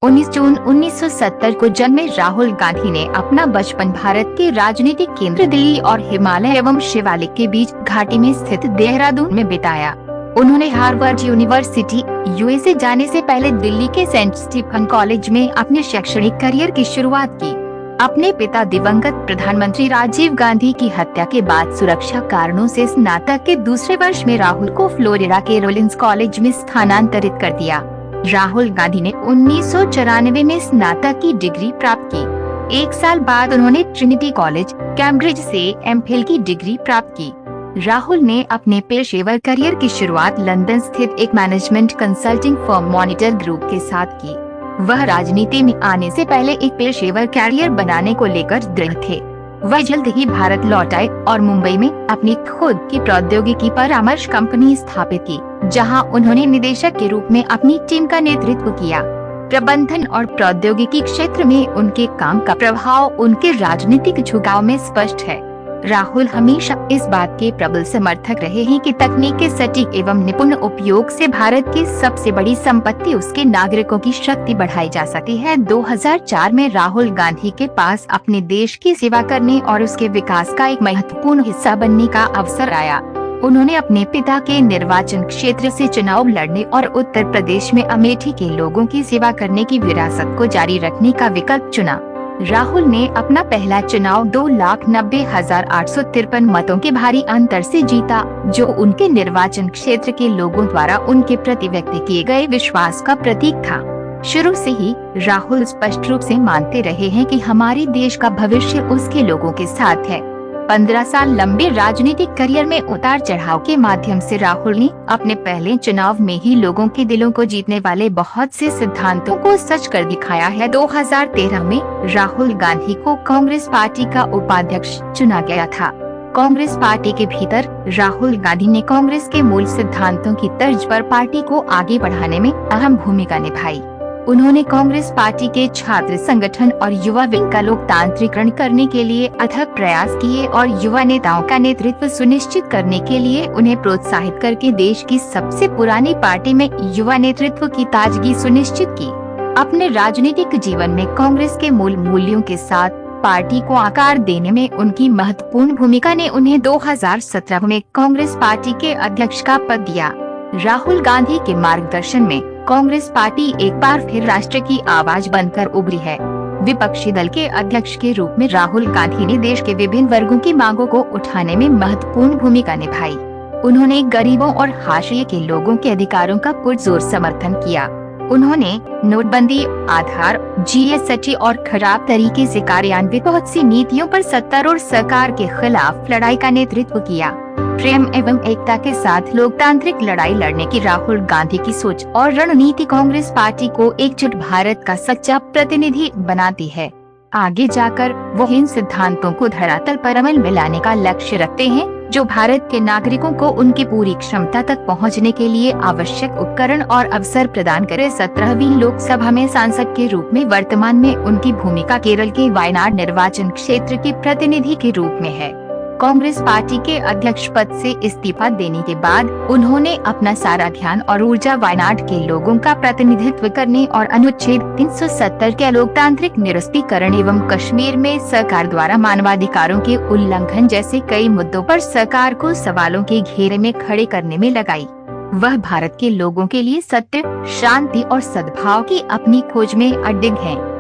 19 जून 1970 को जन्मे राहुल गांधी ने अपना बचपन भारत के राजनीतिक केंद्र दिल्ली और हिमालय एवं शिवालिक के बीच घाटी में स्थित देहरादून में बिताया। उन्होंने हार्वर्ड यूनिवर्सिटी यूएसए जाने से पहले दिल्ली के सेंट स्टीफन कॉलेज में अपने शैक्षणिक करियर की शुरुआत की। अपने पिता दिवंगत प्रधानमंत्री राजीव गांधी की हत्या के बाद सुरक्षा कारणों से स्नातक के दूसरे वर्ष में राहुल को फ्लोरिडा के रोलिंस कॉलेज में स्थानांतरित कर दिया। राहुल गांधी ने 1994 में स्नातक की डिग्री प्राप्त की। एक साल बाद उन्होंने ट्रिनिटी कॉलेज कैम्ब्रिज से एमफिल की डिग्री प्राप्त की। राहुल ने अपने पेशेवर करियर की शुरुआत लंदन स्थित एक management consulting firm monitor group के साथ की। वह राजनीति में आने से पहले एक पेशेवर कैरियर बनाने को लेकर दृढ़ थे। वह जल्द ही भारत लौट आए और मुंबई में अपनी खुद की प्रौद्योगिकी परामर्श कंपनी स्थापित की, जहां उन्होंने निदेशक के रूप में अपनी टीम का नेतृत्व किया। प्रबंधन और प्रौद्योगिकी क्षेत्र में उनके काम का प्रभाव उनके राजनीतिक झुकाव में स्पष्ट है। राहुल हमेशा इस बात के प्रबल समर्थक रहे हैं कि तकनीक के सटीक एवं निपुण उपयोग से भारत की सबसे बड़ी संपत्ति उसके नागरिकों की शक्ति बढ़ाई जा सकती है। 2004 में राहुल गांधी के पास अपने देश की सेवा करने और उसके विकास का एक महत्वपूर्ण हिस्सा बनने का अवसर आया। उन्होंने अपने पिता के निर्वाचन क्षेत्र से चुनाव लड़ने और उत्तर प्रदेश में अमेठी के लोगों की सेवा करने की विरासत को जारी रखने का विकल्प चुना। राहुल ने अपना पहला चुनाव 2,90,853 मतों के भारी अंतर से जीता, जो उनके निर्वाचन क्षेत्र के लोगों द्वारा उनके प्रति व्यक्त किए गए विश्वास का प्रतीक था। शुरू से ही राहुल स्पष्ट रूप से मानते रहे हैं कि हमारे देश का भविष्य उसके लोगों के साथ है। 15 साल लंबे राजनीतिक करियर में उतार चढ़ाव के माध्यम से राहुल ने अपने पहले चुनाव में ही लोगों के दिलों को जीतने वाले बहुत से सिद्धांतों को सच कर दिखाया है। 2013 में राहुल गांधी को कांग्रेस पार्टी का उपाध्यक्ष चुना गया था। कांग्रेस पार्टी के भीतर राहुल गांधी ने कांग्रेस के मूल सिद्धांतों की तर्ज पर पार्टी को आगे बढ़ाने में अहम भूमिका निभाई। उन्होंने कांग्रेस पार्टी के छात्र संगठन और युवा विंग का लोकतांत्रिकरण करने के लिए अथक प्रयास किए और युवा नेताओं का नेतृत्व सुनिश्चित करने के लिए उन्हें प्रोत्साहित करके देश की सबसे पुरानी पार्टी में युवा नेतृत्व की ताजगी सुनिश्चित की। अपने राजनीतिक जीवन में कांग्रेस के मूल मूल्यों के साथ पार्टी को आकार देने में उनकी महत्वपूर्ण भूमिका ने उन्हें 2017 में कांग्रेस पार्टी के अध्यक्ष का पद दिया। राहुल गांधी के मार्गदर्शन में कांग्रेस पार्टी एक बार फिर राष्ट्र की आवाज बनकर उभरी है। विपक्षी दल के अध्यक्ष के रूप में राहुल गांधी ने देश के विभिन्न वर्गों की मांगों को उठाने में महत्वपूर्ण भूमिका निभाई। उन्होंने गरीबों और हाशिए के लोगों के अधिकारों का पुरजोर समर्थन किया। उन्होंने नोटबंदी, आधार, जीएसटी और खराब तरीके से कार्यान्वित बहुत सी नीतियों पर सत्तारूढ़ सरकार के खिलाफ लड़ाई का नेतृत्व किया। प्रेम एवं एकता के साथ लोकतांत्रिक लड़ाई लड़ने की राहुल गांधी की सोच और रणनीति कांग्रेस पार्टी को एकजुट भारत का सच्चा प्रतिनिधि बनाती है। आगे जाकर वो इन सिद्धांतों को धरातल पर अमल में लाने का लक्ष्य रखते हैं, जो भारत के नागरिकों को उनकी पूरी क्षमता तक पहुंचने के लिए आवश्यक उपकरण और अवसर प्रदान करे। 17वीं लोकसभा में सांसद के रूप में वर्तमान में उनकी भूमिका केरल के वायनाड निर्वाचन क्षेत्र के प्रतिनिधि के रूप में है। कांग्रेस पार्टी के अध्यक्ष पद से इस्तीफा देने के बाद उन्होंने अपना सारा ध्यान और ऊर्जा वायनाड के लोगों का प्रतिनिधित्व करने और अनुच्छेद 370 के लोकतांत्रिक निरस्तीकरण एवं कश्मीर में सरकार द्वारा मानवाधिकारों के उल्लंघन जैसे कई मुद्दों पर सरकार को सवालों के घेरे में खड़े करने में लगाई। वह भारत के लोगों के लिए सत्य, शांति और सद्भाव की अपनी खोज में अडिग हैं।